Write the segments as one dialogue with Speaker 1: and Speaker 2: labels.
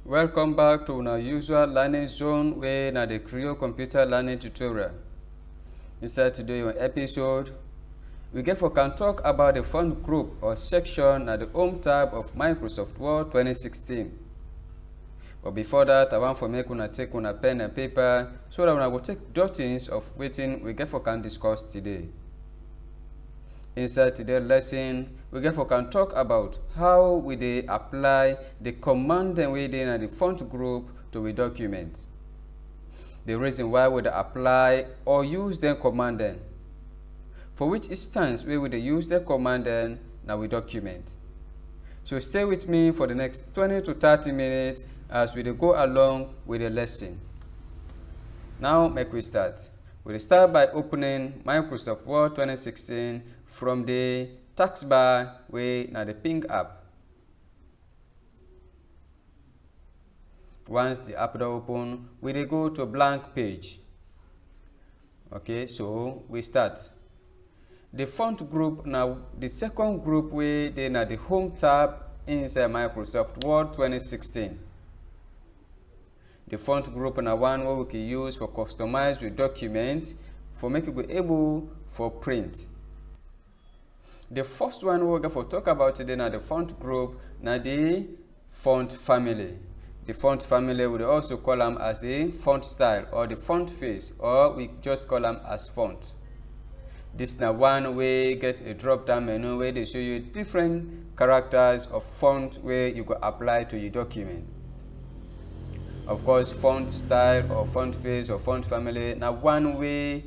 Speaker 1: Welcome back to our usual learning zone where na the Krio computer learning tutorial. Inside today's episode, we can talk about the font group or section at the home tab of Microsoft Word 2016. But before that, I want to make una take una pen and paper so that una go take dottings of wetin we can discuss today. Inside today's lesson, we can talk about how we dey apply the command dem wey dey in the font group to a document. The reason why we dey apply or use dem command dem. For which instance wey we dey use dem command dem na we document. So stay with me for the next 20 to 30 minutes as we dey go along with the lesson. Now make we start. We will start by opening Microsoft Word 2016 from the taskbar wey na the ping app. Once the app don open, we dey go to blank page. Okay, so we start. The font group na the second group wey dey na the home tab inside Microsoft Word 2016. The font group na one wey we can use for customize the document for make it be able for print. The first one we go for talk about today na the font group na the font family. The font family we also call them as the font style or the font face, or we just call them as font. This na one way get a drop down menu where they show you different characters of font where you go apply to your document. Of course, font style or font face or font family na one way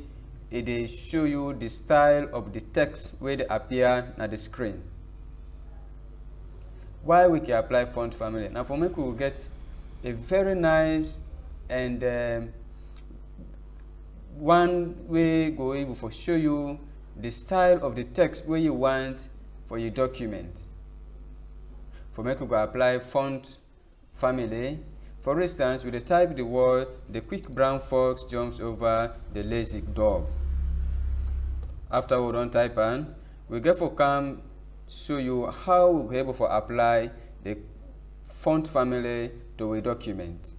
Speaker 1: it dey show you the style of the text where they appear na the screen. Why we can apply font family? Now for make we will get a very nice and one way go able for show you the style of the text where you want for your document. For make we go apply font family. For instance, we dey type the word, the quick brown fox jumps over the lazy dog. After we don type am, we get for come show you how we be able to apply the font family to a document.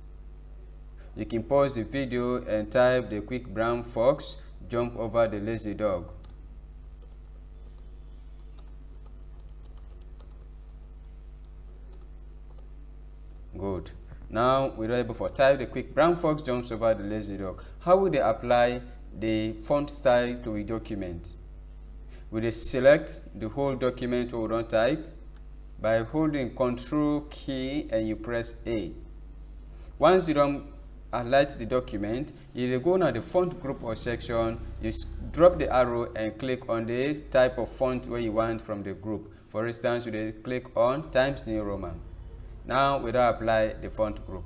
Speaker 1: You can pause the video and type the quick brown fox jump over the lazy dog. Good. Now we are able to type the quick brown fox jumps over the lazy dog. How would they apply the font style to a document? We will select the whole document we don't type by holding Ctrl key and you press A. Once you don't highlight the document, you will go to the font group or section, you drop the arrow and click on the type of font where you want from the group. For instance, you will click on Times New Roman. Now we don't apply the font group.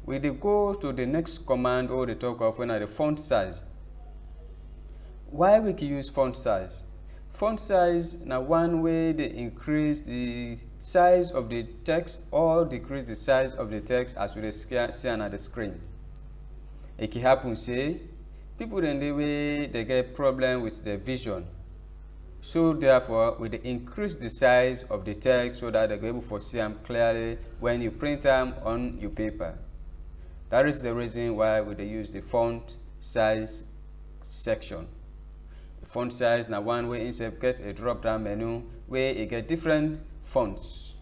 Speaker 1: We will go to the next command or the talk of when the font size. Why we can use font size? Font size now one way they increase the size of the text or decrease the size of the text as we see on the screen. It can happen say people in the way they get problem with their vision. So therefore, we increase the size of the text so that they're able to see them clearly when you print them on your paper. That is the reason why we use the font size section. The font size now one way inside get a drop down menu where you get different fonts.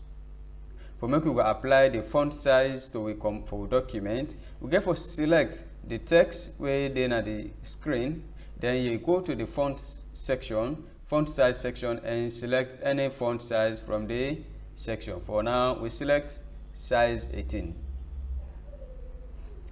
Speaker 1: For make we will apply the font size to a for document, we get for select the text where then at the screen, then you go to the font section, font size section, and select any font size from the section. For now, we select size 18.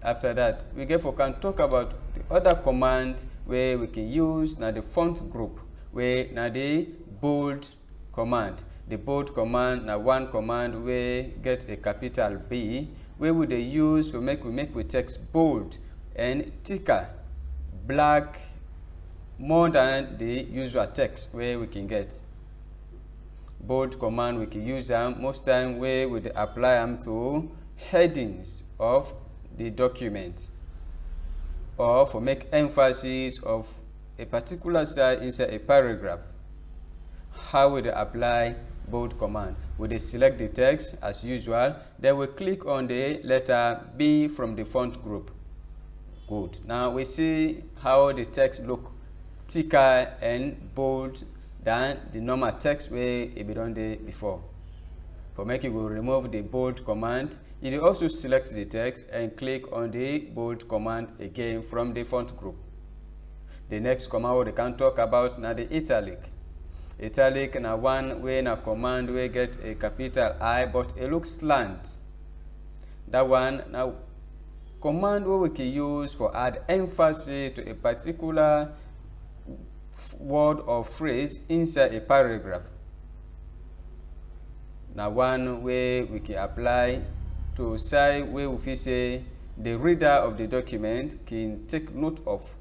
Speaker 1: After that, we can talk about the other command where we can use now the font group, where now the bold command. The bold command now one command where get a capital B, where we use to make text bold and thicker, black, more than the usual text where we can get. Bold command we can use them most time where we apply them to headings of the document or for make emphasis of a particular side inside a paragraph. How we apply bold command. We select the text as usual, then we click on the letter B from the font group. Good. Now we see how the text look thicker and bold than the normal text where it be done there before. For making, we will remove the bold command. You will also select the text and click on the bold command again from the font group. The next command we can talk about now the italic. Italic na one way na command we get a capital I but it looks slant. That one now command we can use for add emphasis to a particular word or phrase inside a paragraph. Now one way we can apply to say where we say the reader of the document can take note of.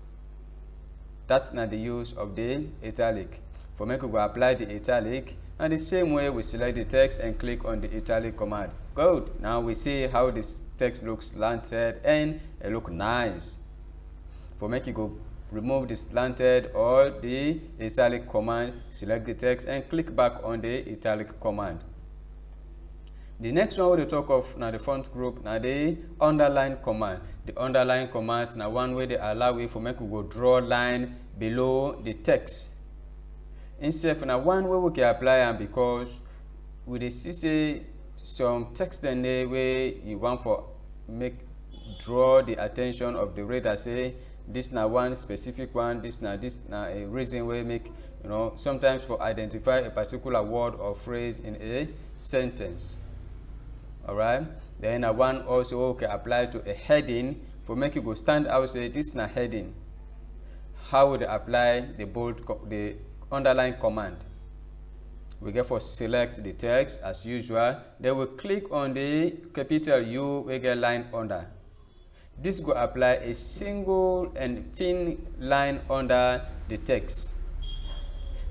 Speaker 1: That's not the use of the italic. For me, we will apply the italic, and the same way we select the text and click on the italic command. Good. Now we see how this text looks slanted and it looks nice. For me, you go remove the slanted or the italic command, select the text and click back on the italic command. The next one we talk of now the font group now the underline command. The underline commands now one way they allow we for make we go draw line below the text. Instead now one way we can apply and because we dey see say some text then the way you want for make draw the attention of the reader say this now one specific one, this now a reason we make sometimes for identify a particular word or phrase in a sentence. Alright, then one also can apply to a heading for make it go stand out say this na heading. How would apply the underline command? We get for select the text as usual, then we click on the capital U, we get line under. This will apply a single and thin line under the text.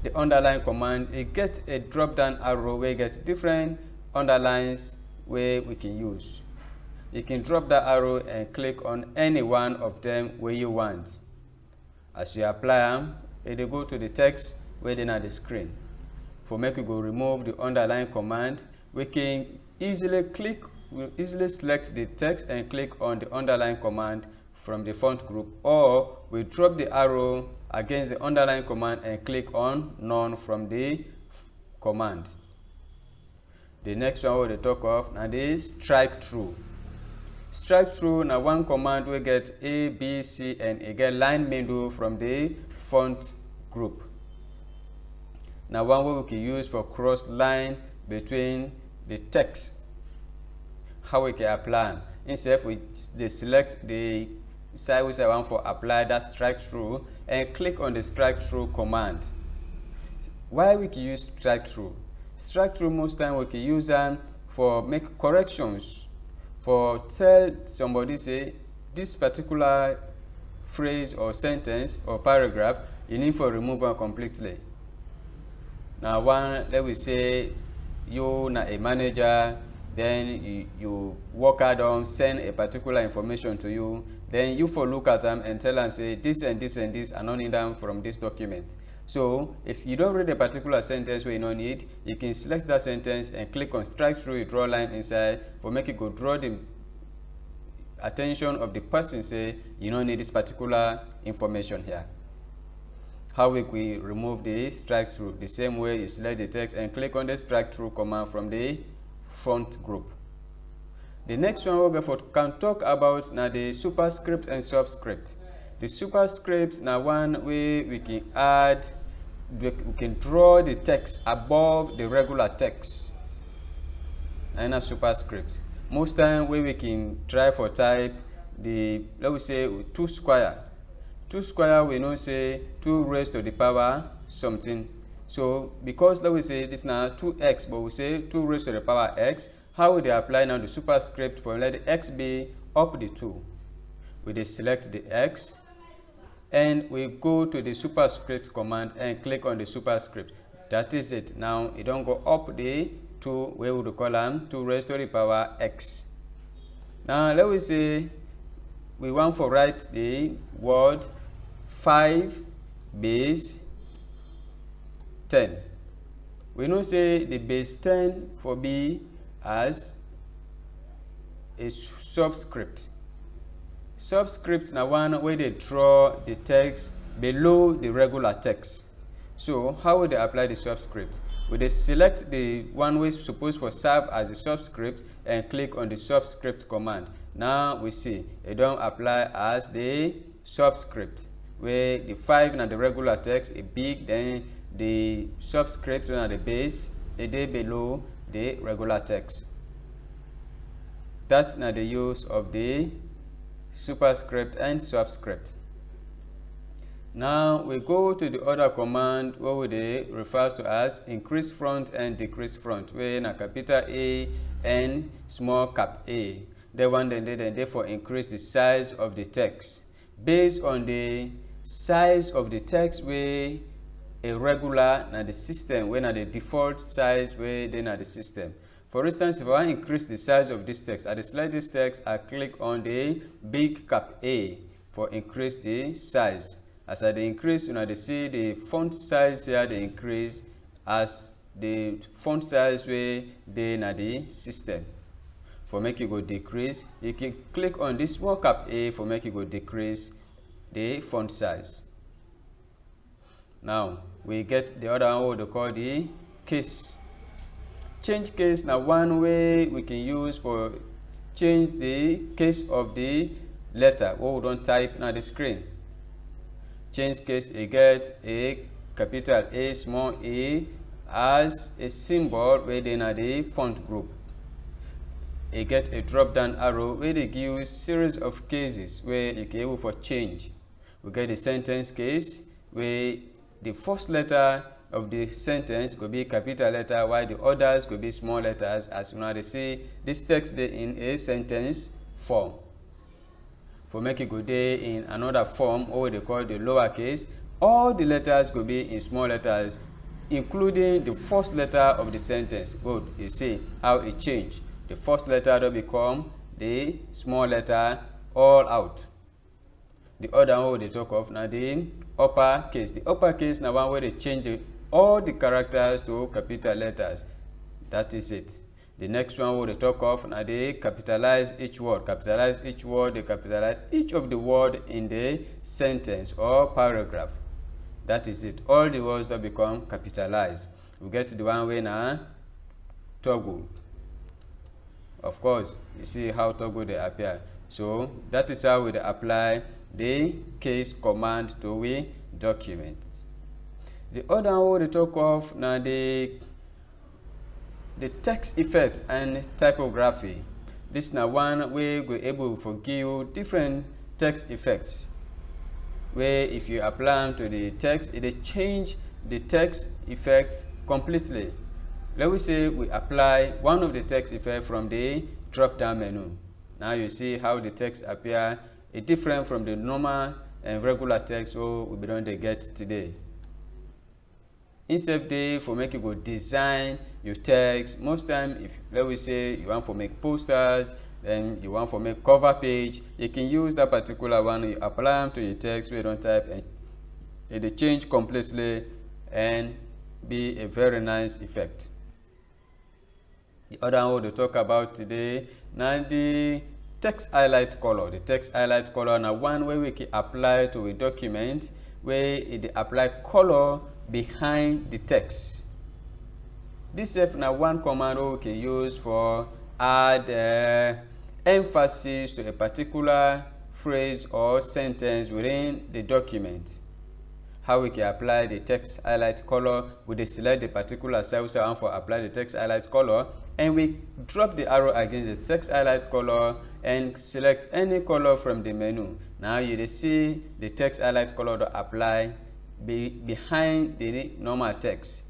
Speaker 1: The underline command, it gets a drop down arrow where it gets different underlines where we can use. You can drop that arrow and click on any one of them where you want. As you apply them, it will go to the text where they are the screen. For make we go remove the underline command, we can easily select the text and click on the underline command from the font group, or we drop the arrow against the underline command and click on none from the command. The next one we talk of now is strike through. Strike through now one command we get A, B, C, and it get line middle from the font group. Now one way we can use for cross line between the text. How we can apply? Instead we select the side which I want for apply that strike through and click on the strike through command. Why we can use strike through? Strike through most time we can use them for make corrections, for tell somebody say this particular phrase or sentence or paragraph you need for removal completely. Now one, let we say you na a manager, then you work hard on send a particular information to you, then you for look at them and tell them say this and this and this are not need them from this document. So if you don't read a particular sentence where you don't need, you can select that sentence and click on strike through, you draw line inside for make it go draw the attention of the person say you don't need this particular information here. How we remove the strike through? The same way you select the text and click on the strike through command from the font group. The next one we can talk about now the superscript and subscript. The superscript now one way we can add, we can draw the text above the regular text and a superscript. Most time we can try for type the, let me say 2 square. 2 square we know say 2 raised to the power something. So because let me say this now 2x, but we say 2 raised to the power x, how would they apply now the superscript for let the x be up the 2? We just select the x and we go to the superscript command and click on the superscript. That is it. Now it don't go up the 2 where we would call them 2 raised to the power x. Now let me say we want to write the word 5 base 10. We know say the base 10 for B as a subscript. Subscript na one where they draw the text below the regular text. So how will they apply the subscript? We dey select the one wey suppose for serve as the subscript and click on the subscript command. Now we see it don apply as the subscript, where the 5 na the regular text, a big, then the subscript na the base, a dey below the regular text. That's na the use of the superscript and subscript. Now we go to the other command where we dey refers to as increase front and decrease front, where na capital A and small cap A. The one then they for increase the size of the text based on the size of the text where a regular na the system, where na the default size where they na the system. For instance, if I want to increase the size of this text, I dey select this text, I click on the big cap A for increase the size. As I dey increase, you know, they see the font size here they increase as the font size where they na the system. For make it go decrease, you can click on this small cap A for make it go decrease the font size. Now we get the other one we call the case. Change case now one way we can use for change the case of the letter what we don't type na the screen. Change case, you get a capital A small a as a symbol where they na the font group. You get a drop down arrow where they give you series of cases where you can able for change. We get the sentence case where the first letter of the sentence could be capital letter while the others could be small letters, as you know they see this text dey in a sentence form. For make it go dey in another form or they call the lowercase, all the letters could be in small letters including the first letter of the sentence. Good, you see how it changed. The first letter will become the small letter all out. The other one they talk of now the upper case. The upper case now one where they change all the characters to capital letters. That is it. The next one we talk of now they capitalize each word. Capitalize each word, they capitalize each of the word in the sentence or paragraph. That is it. All the words that become capitalized. We get the one way now toggle. Of course, you see how toggle they appear. So that is how we apply the case command to a document. The other one we talk of now the text effect and typography. This now one way we able to give you different text effects, where if you apply them to the text, it change the text effect completely. Let me say we apply one of the text effect from the drop down menu. Now you see how the text appear different from the normal and regular text we don't get today. Instead day for make you go design your text. Most time if let me say you want to make posters, then you want to make cover page, you can use that particular one, you apply them to your text where you don't type and it change completely and be a very nice effect. The other one we'll talk about today now the text highlight color. The text highlight color now one way we can apply to a document where it apply color behind the text. This is now one command we can use for add emphasis to a particular phrase or sentence within the document. How we can apply the text highlight color, we select the particular cell we want for apply the text highlight color, and we drop the arrow against the text highlight color and select any color from the menu. Now you see the text highlight color to apply behind the normal text.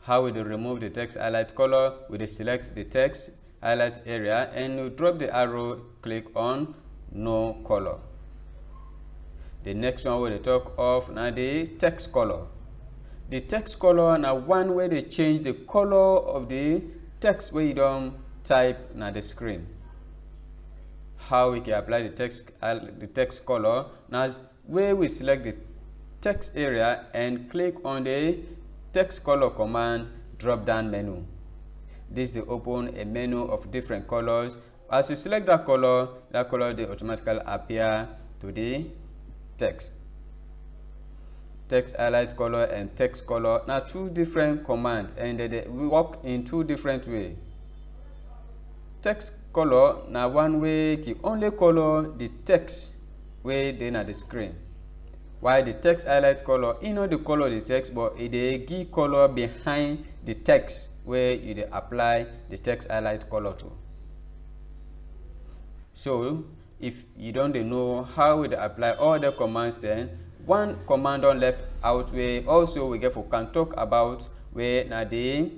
Speaker 1: How we remove the text highlight color, we select the text highlight area and we drop the arrow, click on no color. The next one we talk of now the text color. The text color now one way they change the color of the text where you don't type na the screen. How we can apply the text color now where we select the text area and click on the text color command drop down menu. This will open a menu of different colors. As you select that color will automatically appear to the text. Text highlight color and text color. Now two different commands, and they work in two different ways. Text color na one way can only color the text way dey na the screen, while the text highlight color e no dey color the text, but e dey give color behind the text where you dey apply the text highlight color to. So if you don't know how we apply all the commands, then one command on left out way also we can talk about where na the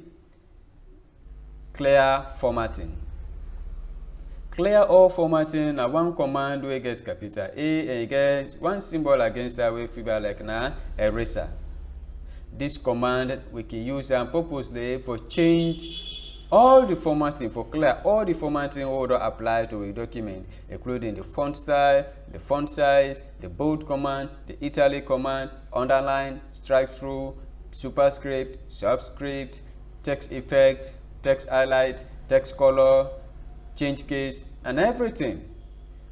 Speaker 1: clear formatting. Clear all formatting na one command we get capital A and get one symbol against that way figure like na eraser. This command we can use and purposely for change all the formatting, for clear all the formatting we will apply to a document, including the font style, the font size, the bold command, the italic command, underline, strike through, superscript, subscript, text effect, text highlight, text color, change case, and everything.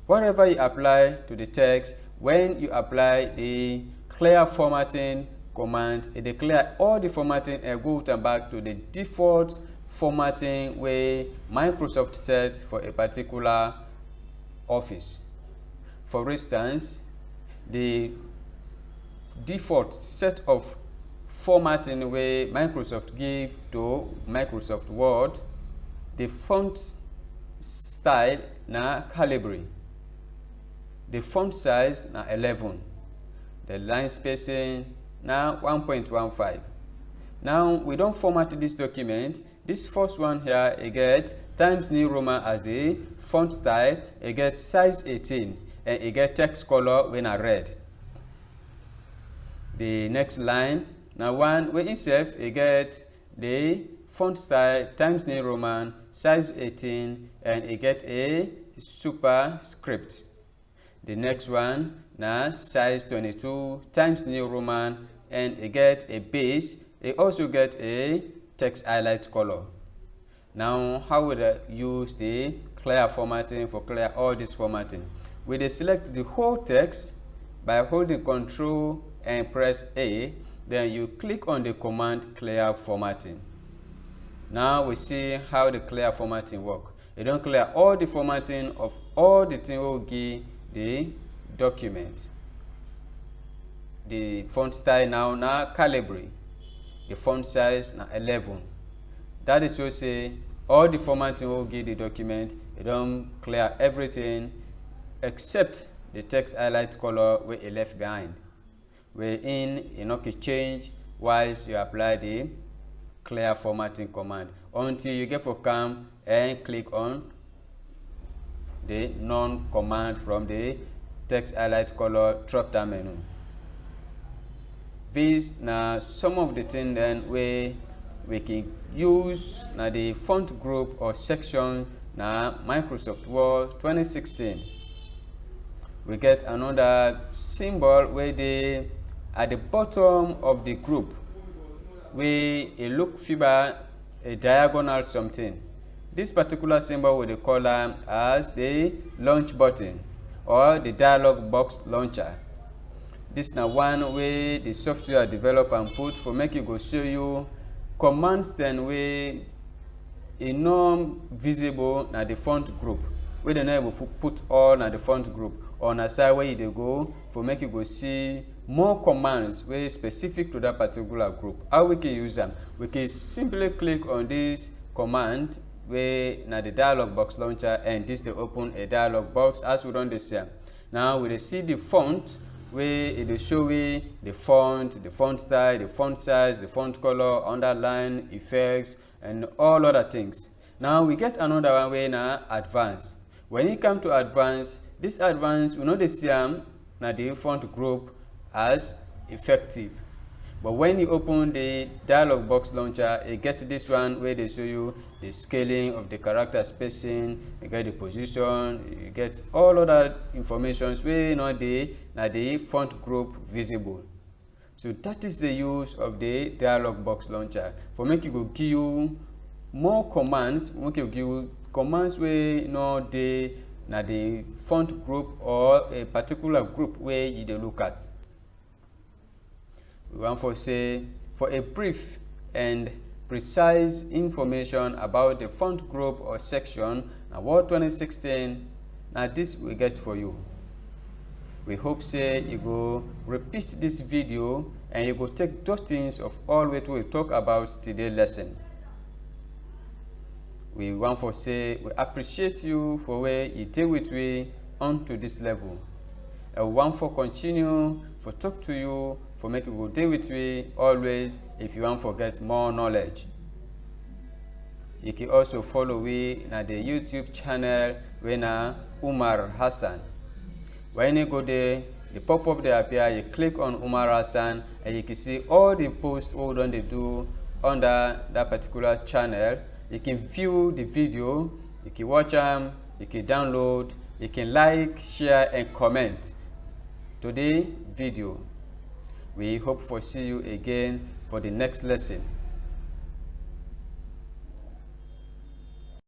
Speaker 1: Whatever you apply to the text, when you apply the clear formatting command, it declare all the formatting and go back to the default formatting where Microsoft sets for a particular office. For instance, the default set of formatting where Microsoft give to Microsoft Word, the font style na Calibri, the font size na 11, the line spacing na 1.15. Now we don't format this document. This first one here, it gets Times New Roman as the font style, it gets size 18, and it gets text color when I red. The next line, now one where itself it gets the font style Times New Roman, size 18, and it gets a superscript. The next one, now size 22, Times New Roman, and it gets a base. It also gets a text highlight color. Now, how would I use the clear formatting for clear all this formatting? We select the whole text by holding Ctrl and press A. Then you click on the command clear formatting. Now we see how the clear formatting work. You don't clear all the formatting of all the things will give the document. The font style now Calibri. The font size now 11. That is to say all the formatting will give the document. You don't clear everything except the text highlight color where it left behind. Wherein you know can change whilst you apply the clear formatting command until you get for come and click on the none command from the text highlight color drop down menu. These now some of the things then we can use now the font group or section now Microsoft Word 2016. We get another symbol where they at the bottom of the group where it look fiber a diagonal something. This particular symbol will call as the launch button or the dialog box launcher. This now one way the software developer and put for make it go show you commands then way non visible na the font group. We don't able to put all na the font group on a side where they go for make you go see more commands where specific to that particular group. How we can use them? We can simply click on this command where na the dialog box launcher, and this will open a dialog box as we don't see. Now we see the font where it will show we the font style, the font size, the font color, underline, effects, and all other things. Now we get another one where now advanced. When you come to advanced, this advanced we know the same now the font group as effective. But when you open the dialog box launcher, it gets this one where they show you the scaling of the character spacing, you get the position, you get all other informations where you know the font group visible. So that is the use of the dialog box launcher for make you go give you more commands, make you give commands wey no dey na the font group or a particular group wey you dey look at. We want for say for a brief and precise information about the font group or section na Word 2016 na this we get for you. We hope say you go repeat this video and you go take jottings of all what we talk about today lesson. We want for say we appreciate you for where you deal with we on to this level. And we want for continue for talk to you for make you go deal with we always if you want to get more knowledge. You can also follow we na the YouTube channel wey na Umarr Hassan. When you go there, the pop-up they appear, you click on Umarr Hassan and you can see all the posts we don dey do under that particular channel. You can view the video, you can watch them, you can download, you can like, share and comment to the video. We hope for see you again for the next lesson.